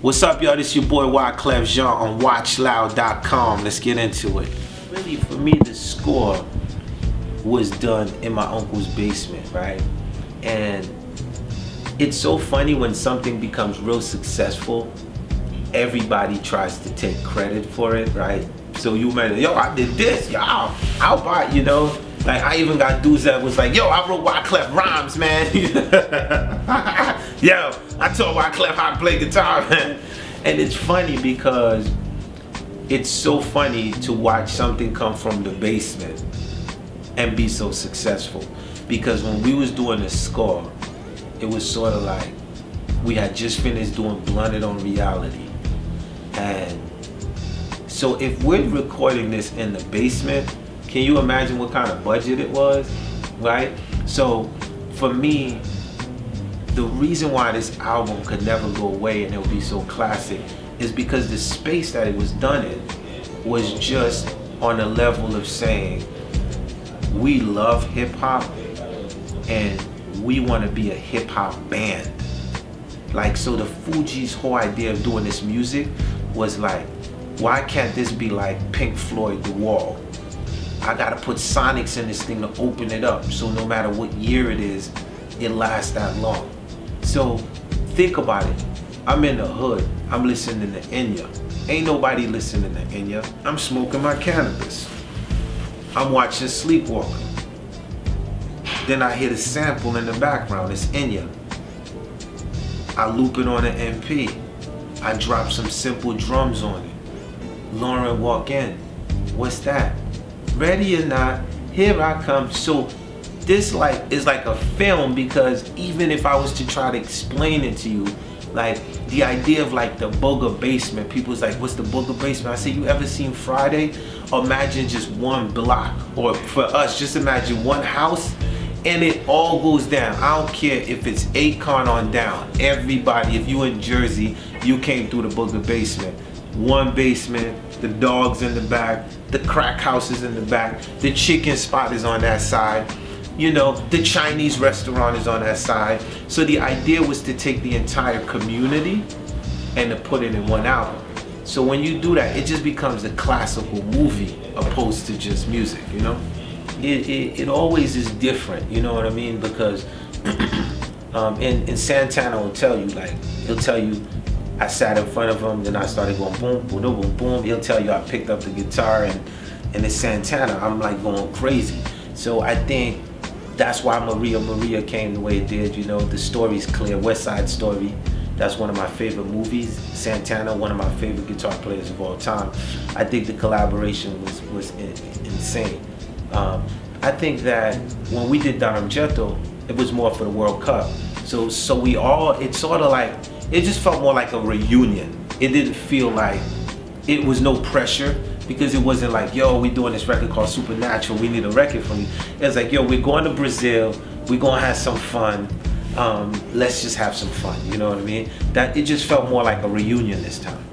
What's up, y'all? This your boy Wyclef Jean on WatchLOUD.com. Let's get into it. Really, for me, the score was done in my uncle's basement, right? And it's so funny when something becomes real successful, everybody tries to take credit for it, right? So you might, yo, I did this, yo, I'll buy it, you know? Like, I even got dudes that was like, yo, I wrote Wyclef rhymes, man. Yo, I told Wyclef how to play guitar, man. And it's funny because it's so funny to watch something come from the basement and be so successful. Because when we was doing the score, it was sort of like we had just finished doing Blunted on Reality. And so if we're recording this in the basement, can you imagine what kind of budget it was, right? So for me, the reason why this album could never go away and it'll be so classic is because the space that it was done in was just on a level of saying, we love hip hop and we want to be a hip hop band. Like, so the Fugees' whole idea of doing this music was like, why can't this be like Pink Floyd, The Wall? I gotta put sonics in this thing to open it up, so no matter what year it is, it lasts that long. So think about it. I'm in the hood. I'm listening to Enya. Ain't nobody listening to Enya. I'm smoking my cannabis. I'm watching Sleepwalker. Then I hear the sample in the background. It's Enya. I loop it on an MP. I drop some simple drums on it. Lauren walk in. What's that? Ready or not, here I come. So this is like a film, because even if I was to try to explain it to you, like the idea of like the booger basement, people's like, what's the booger basement? I say, you ever seen Friday? Imagine just one block, or for us, just imagine one house and it all goes down. I don't care if it's Akon on down. Everybody, if you in Jersey, you came through the booger basement. One basement, the dogs in the back, the crack house is in the back, the chicken spot is on that side, you know, the Chinese restaurant is on that side. So the idea was to take the entire community and to put it in one album. So when you do that, it just becomes a classical movie opposed to just music, you know? It always is different, you know what I mean? Because and Santana will tell you, like, he'll tell you, I sat in front of him, then I started going boom, boom, boom, boom. He'll tell you I picked up the guitar, and it's Santana. I'm like going crazy. So I think that's why Maria came the way it did. You know, the story's clear. West Side Story. That's one of my favorite movies. Santana, one of my favorite guitar players of all time. I think the collaboration was insane. I think that when we did Daramjeto, it was more for the World Cup. So we all, it's sort of like, it just felt more like a reunion. It didn't feel like, it was no pressure, because it wasn't like, yo, we doing this record called Supernatural, we need a record from you. It was like, yo, we're going to Brazil, we're gonna have some fun, let's just have some fun, you know what I mean? That it just felt more like a reunion this time.